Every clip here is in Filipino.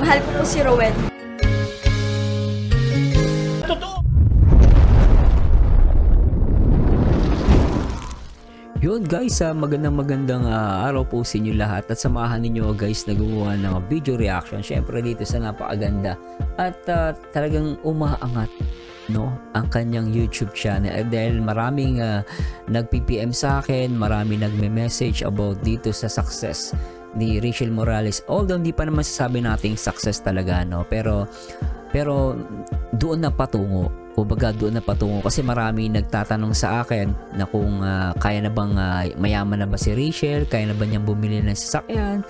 Mahal ko po si Rowel. Yun guys, magandang araw po sa inyo lahat at samahan ninyo guys na gumawa ng video reaction syempre dito sa napakaganda at talagang umaangat no ang kanyang YouTube channel dahil maraming nag-PPM sa akin, maraming nagme-message about dito sa success ni Rachel Morales, although hindi pa naman sasabi nating success talaga no, pero doon na patungo. Kumbaga doon na patungo kasi marami nagtatanong sa akin na kung kaya na bang mayaman na ba si Rachel, kaya na ba niyang bumili ng sasakyan,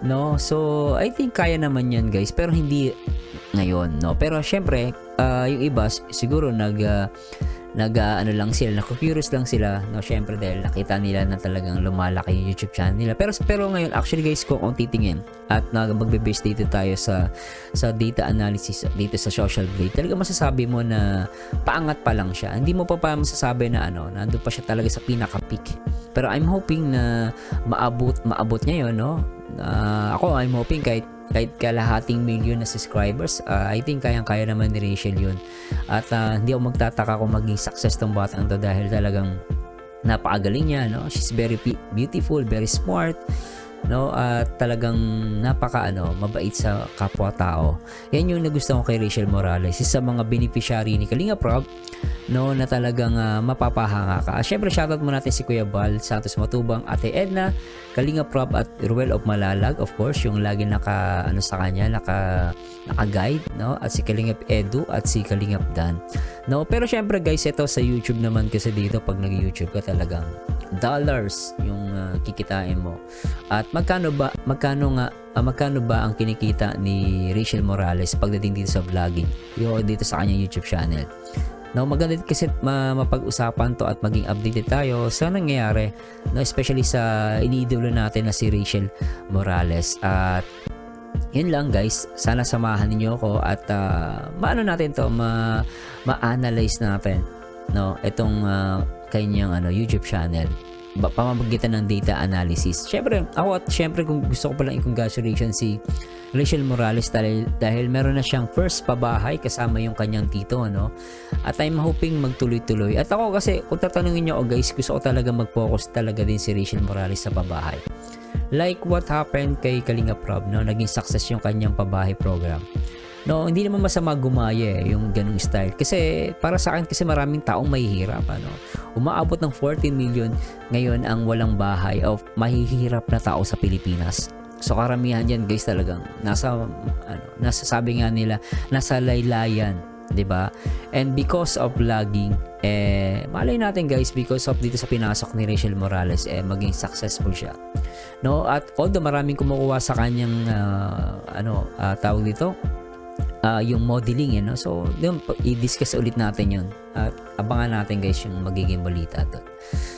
no? So I think kaya naman yan guys, pero hindi ngayon, no? Pero syempre yung iba siguro ano lang sila, naku-curious lang sila, no? Syempre dahil nakita nila na talagang lumalaki yung YouTube channel nila. Pero ngayon, actually guys, kung titingin at magbe-base dito tayo sa data analysis dito sa Social Blade, talaga masasabi mo na paangat pa lang siya. Hindi mo pa masasabi na nandun pa siya talaga sa pinaka-peak. Pero I'm hoping na maabot niya yun, no? Ako, I'm hoping kahit kalahating milyon na subscribers, I think kayang-kaya naman ni Rachel yun. At hindi ako magtataka kung maging success tong batang to dahil talagang napakagaling niya, no? She's very beautiful, very smart, no? At talagang mabait sa kapwa-tao. Yan yung nagustuhan ko kay Rachel Morales. Isa sa mga beneficiary ni Kalinga Prab, no, na talagang mapapahanga ka. Syempre shoutout mo natin si Kuya Bal Santos Matubang, Ate Edna, Kalinga Prab at Ruel of Malalag, of course, yung lagi sa kanya, naka-guide, no? At si Kalingap Edu at si Kalingap Dan. No, pero syempre guys, ito sa YouTube naman kasi dito pag nag-YouTube ka talagang dollars yung kikitain mo. At magkano ba ang kinikita ni Rachel Morales pagdating dito sa vlogging? Dito sa kanyang YouTube channel. No, maganda kasi mapag-usapan to at maging updated tayo sa nangyayari, no, especially sa iniidolo natin na si Rachel Morales. At yun lang guys, sana samahan niyo ako at ma-analyze natin, no, itong kanyang YouTube channel pamamagitan ng data analysis. Syempre kung gusto ko palang i-congratulations si Rachel Morales dahil meron na siyang first pabahay kasama yung kanyang tito, no? At I'm hoping magtuloy-tuloy. At ako kasi kung tatanungin niyo guys, gusto ko talaga mag-focus talaga din si Rachel Morales sa pabahay. Like what happened kay Kalinga Prab, no? Naging success yung kanyang pabahay program. No, hindi naman masama gumaya yung ganung style. Kasi para sa akin kasi maraming taong mahihirap, Umaabot ng 14 million ngayon ang walang bahay o mahihirap na tao sa Pilipinas. So karamihan diyan guys talagang nasa sabi nga nila, nasa laylayan, 'di ba? And because of vlogging, malay natin guys, because of dito sa pinasok ni Rachel Morales, maging successful siya. No, at although maraming kumukuha sa kanyang tawag dito, yung modeling, no? So yun, i-discuss ulit natin yun at abangan natin guys yung magiging balita doon.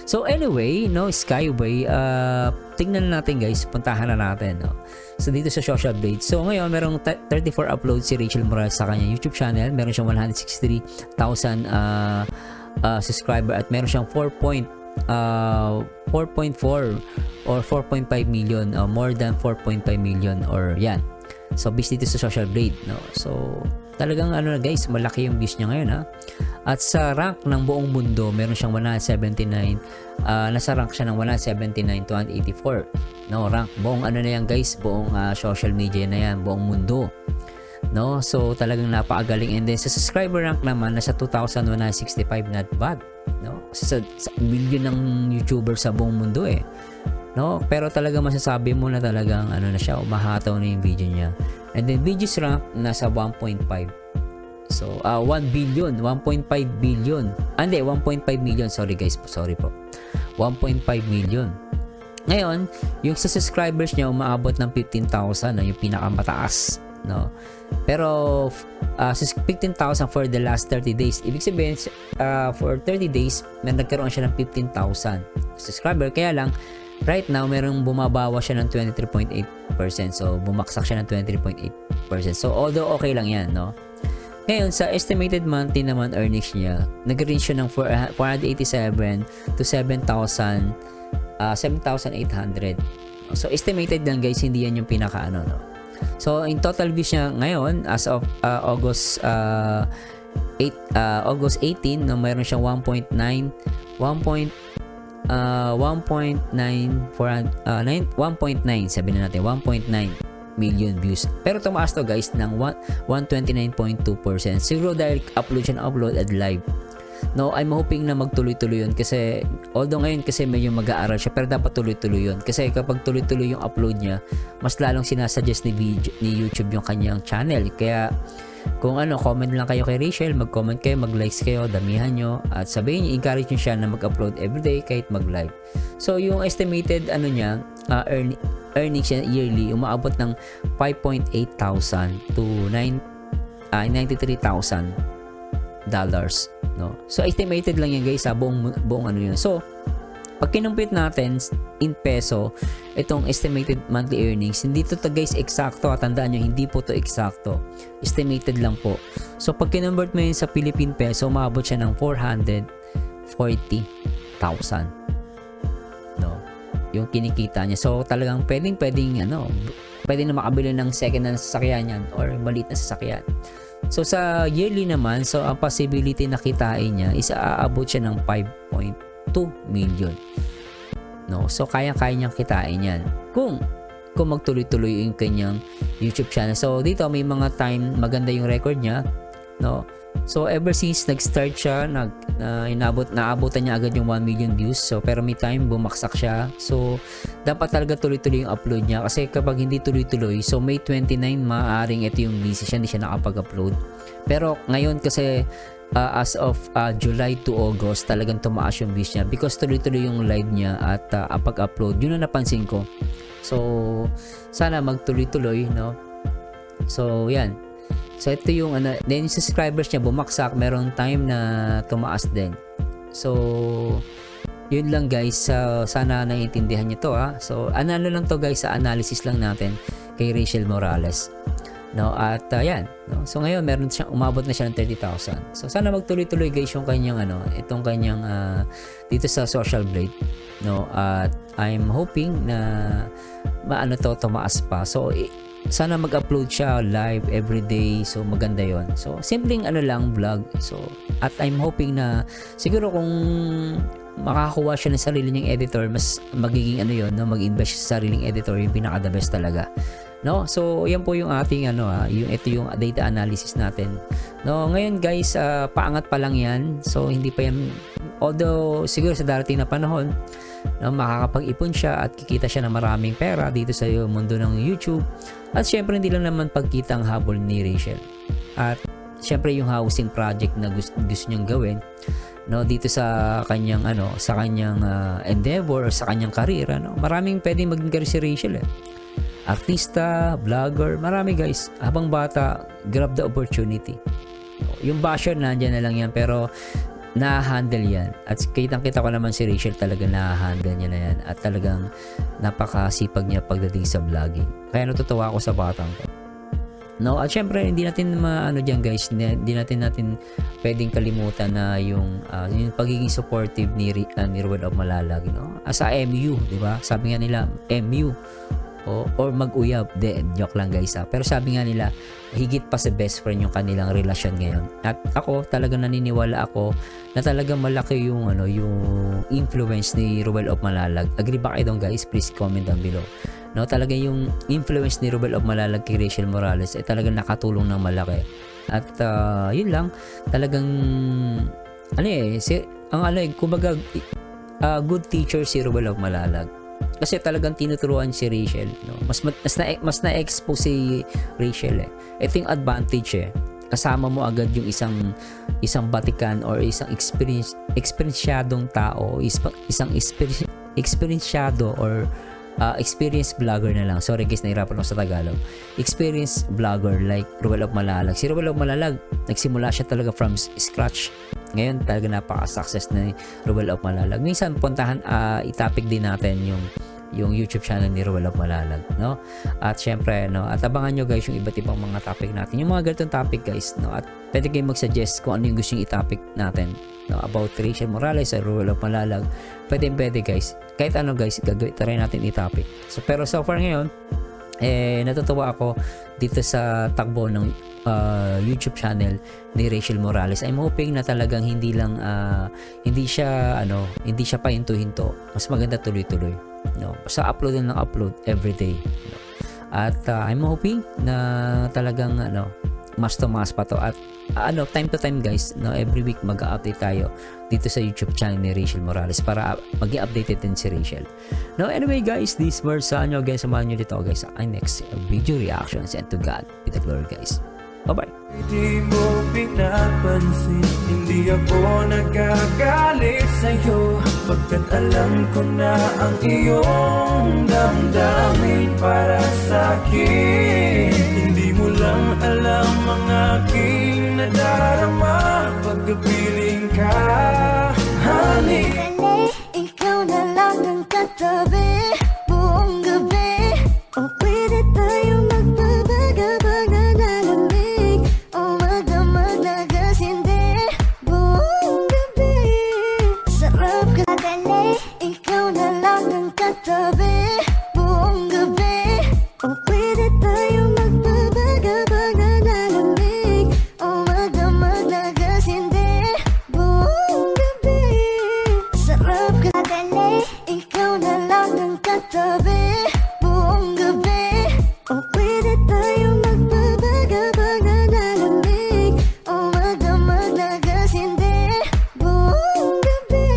So anyway, no, Skyway, tingnan natin guys, puntahan na natin, no? So dito sa Social Blade, so ngayon merong 34 uploads si Rachel Morales sa kanya YouTube channel. Meron siyang 163,000 subscriber at meron siyang 4.4 or 4.5 million, more than 4.5 million or yan. So based dito sa Social Blade, no. So talagang guys, malaki yung views niya ngayon, At sa rank ng buong mundo, meron siyang 179, nasa rank siya ng 179 to 184. No, rank buong na yan guys, buong social media na yan, buong mundo. No, so talagang napakagaling. And then sa subscriber rank naman nasa 2,165, not bad, no. Sa million ng YouTuber sa buong mundo no, pero talaga masasabi mo na talagang na siya, umahataw na yung video niya. And then videos rank nasa 1.5. So 1 billion, 1.5 billion. Hindi, 1.5 million, sorry guys, sorry po. 1.5 million. Ngayon, yung sa subscribers niya umaabot ng 15,000, yung pinakamataas, no. Pero 15,000 for the last 30 days. Ibig sabihin for 30 days, nagkaroon siya ng 15,000 subscriber. Kaya lang right now, merong bumabawa siya ng 23.8%. So, bumaksak siya ng 23.8%. So, although okay lang yan, no? Ngayon, sa estimated monthly naman earnings niya, nag-range siya ng 487 to 7,800. So, estimated lang guys, hindi yan yung pinaka no? So in total views niya ngayon as of August 18, no, mayroon siyang 1.9 sabi na natin 1.9 million views. Pero tumaas to guys ng 129.2%. Siguro dahil upload siya ng upload at live. No, I'm hoping na magtuloy-tuloy yun kasi although ngayon kasi medyo mag-aaral siya pero dapat tuloy-tuloy yun kasi kapag tuloy-tuloy yung upload niya mas lalong sinasuggest ni YouTube yung kanyang channel. Kaya kung comment lang kayo kay Rachel, mag-comment kayo, mag-likes kayo, damihan nyo at sabihin nyo, encourage nyo siya na mag-upload everyday kahit mag-live. So yung estimated niya earnings niya yearly umaabot ng 5.8 thousand to 93,000 dollars, no? So estimated lang yan guys sa buong yun. So pag kinumpit natin in peso itong estimated monthly earnings, hindi to guys eksakto. Tandaan nyo, hindi po to eksakto, estimated lang po. So pag kinonvert mo yun sa Philippine peso, maabot siya ng 440,000, no, yung kinikita niya. So talagang pwedeng pwede na makabili ng second hand sasakyan yan or maliit na sasakyan. So sa yearly naman, so ang possibility na kitain niya is aabot siya ng 5.2 million. No, so kaya-kaya niyang kitain yan kung magtuloy-tuloy yung kanyang YouTube channel. So dito may mga time maganda yung record niya, no. So ever since nag-start siya, naabutan niya agad yung 1 million views. So pero may time bumaksak siya. So dapat talaga tuloy-tuloy yung upload niya kasi kapag hindi tuloy-tuloy, so May 29 maaaring ito yung busy siya, hindi siya nakapag-upload. Pero ngayon kasi as of July to August talagang tumaas yung views niya because tuloy-tuloy yung live niya at pag-upload. Yun ang napansin ko. So sana magtuloy-tuloy, no. So yan. So ito yung then yung subscribers niya bumaksak, merong time na tumaas din. So yun lang guys, sana naiintindihan niyo to So lang to guys, sa analysis lang natin kay Rachel Morales, no. At yan, no? So ngayon meron siyang umabot na siya ng 30,000. So sana magtuloy-tuloy guys yung kanyang itong kanyang dito sa Social Blade, no. At I'm hoping na tumaas pa. So sana mag-upload siya live everyday. So maganda yon. So simpleng lang vlog. So at I'm hoping na siguro kung makakuha siya ng sarili niyang editor, mas magiging no, mag-invest siya sa sariling editor, yung pinaka the best talaga, no. So yan po yung ating ito yung data analysis natin, no. Ngayon guys, paangat pa lang yan. So hindi pa yan, although siguro sa darating na panahon, no, makakapag-ipon siya at kikita siya ng maraming pera dito sa mundo ng YouTube. At syempre hindi lang naman pagkita ang habol ni Rachel. At syempre yung housing project na gusto niyang gawin, no, dito sa kanyang endeavor or sa kanyang karera, no. Maraming pwedeng maging career si Rachel artista, vlogger, marami guys. Habang bata, grab the opportunity. Yung basher nandiyan na lang yan, pero na-handle yan. At kitang-kita ko naman si Rachel, talaga na-handle niya na yan. At talagang napakasipag niya pagdating sa vlogging. Kaya natutuwa ako sa batang ko, no. At syempre hindi natin dyan guys, hindi natin pwedeng kalimutan na yung pagiging supportive ni Ruel of Malalag, no. Sa MU, di ba? Sabi nga nila MU or mag-uyab, joke lang guys pero sabi nga nila higit pa sa best friend yung kanilang relasyon ngayon. At ako talagang naniniwala ako na talagang malaki yung yung influence ni Ruel of Malalag. Agree ba kayo doon guys? Please comment down below, no. Talaga yung influence ni Ruel of Malalag kay Rachel Morales ay talagang nakatulong ng malaki. At yun lang, talagang kumbaga good teacher si Ruel of Malalag. Kasi talagang tinuturuan si Rachel, no. Mas na-expose si Rachel Ito yung advantage kasama mo agad yung isang batikan or isang experiencedong tao, isang experienced or experienced vlogger na lang. Sorry guys, nahirapan ako sa Tagalog. Experienced vlogger like Ruel of Malalag. Si Ruel of Malalag, nagsimula siya talaga from scratch. Ngayon talaga napaka-success na ni Ruel of Malalag. Minsan puntahan, itapik din natin yung YouTube channel ni Ruel of Malalag, no. At syempre, no, at abangan nyo guys yung iba't ibang mga topic natin, yung mga ganitong topic guys, no. At pwede kayong mag-suggest kung ano yung gusto yung i-topic natin, no, about Rachel Morales or Ruel of Malalag. Pwede guys, kahit ano guys, try natin i-topic. So pero so far ngayon, natutuwa ako dito sa takbo ng YouTube channel ni Rachel Morales. I'm hoping na talagang hindi siya pahinto-hinto. Mas maganda tuloy-tuloy, no? Basta upload ng upload every day, no? At I'm hoping na talagang mas tumaas pa to, at time to time guys, no, every week mag-update tayo dito sa YouTube channel ni Rachel Morales para maging updated din si Rachel. No, anyway guys, this was nyo guys, samahan nyo dito guys sa next video reactions, and to God be the glory guys. Bye-bye. Hindi mo pinapansin, hindi ako nagagalit sa'yo, pagkat alam ko na ang iyong damdamin para sa'kin. Hindi mo lang alam ang aking nadarama pagkapiling ka, honey. Ikaw na lang ang katabi buong gabi, o pwede tayo magbabaga-baga na lamig, o magdamag na gas, hindi buong gabi. Sarap ka dali, ikaw na lang ang katabi buong gabi, o pwede tayo magbabaga-baga na lamig, o magdamag na gas, hindi buong gabi. Sarap ka dali, ikaw na lang ang katabi buong gabi, o pwede tayo magbabaga-baga na lamig, o magdamag na gas, hindi buong gabi.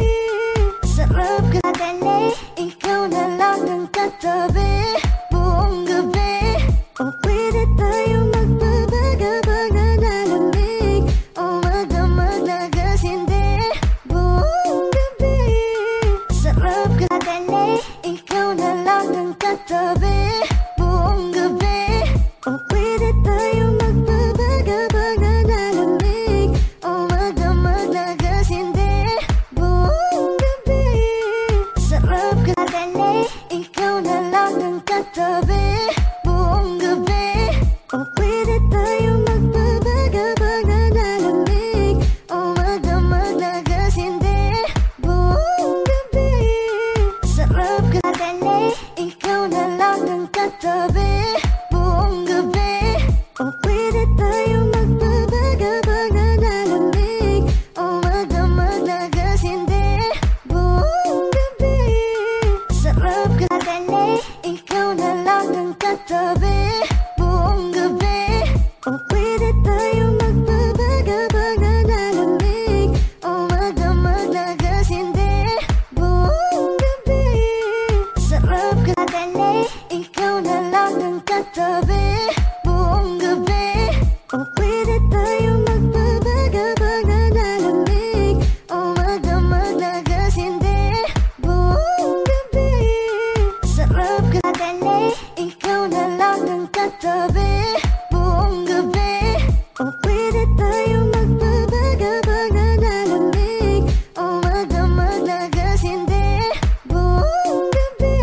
Sarap ka dali, ikaw na lang ang katabi buong gabi, o pwede tayo magbabaga-baga na lamig, o magdamag na gas, hindi buong gabi. Sarap ka dali, ikaw na lang ang katabi buong gabi, o pwede tayo magbabaga-baga na lamig, o magdamag na gas, hindi buong gabi. Sarap ka dali, ikaw na lang ang katabi buong gabi, o pwede tayo magbabaga-baga na lamig, o magdamag na gas, hindi buong gabi. Sarap ka dali, ikaw na lang ang katabi buong gabi, o pwede tayo magbabaga-baga na lamig, o magdamag na gas, hindi buong gabi. Sarap ka dali, ikaw na lang ang katabi buong gabi, o pwede tayo magbabaga-baga na lamig, o magdamag na gas, hindi buong gabi. Sarap ka dali, ikaw na lang ang katabi buong gabi, o pwede tayo magbabaga-baga na lamig, o magdamag na gas, hindi buong gabi. Sarap ka dali, ikaw na lang ang katabi buong gabi, o pwede tayo magbabaga-baga na lamig, o magdamag na gas, hindi buong gabi.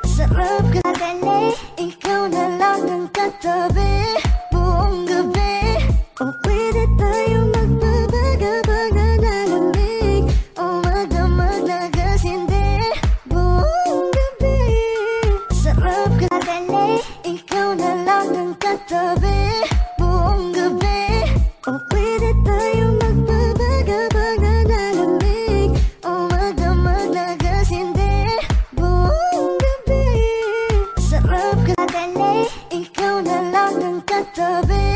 Sarap ka dali, ikaw na lang ang katabi buong gabi, o pwede tayo magbabaga-baga na lamig, o magdamag na gas, hindi buong gabi. Sarap ka dali, ikaw na lang ang katabi buong gabi, o pwede tayo magbabaga-baga na lamig, o magdamag na gas, hindi buong gabi. Sarap ka dali, ikaw na lang ang katabi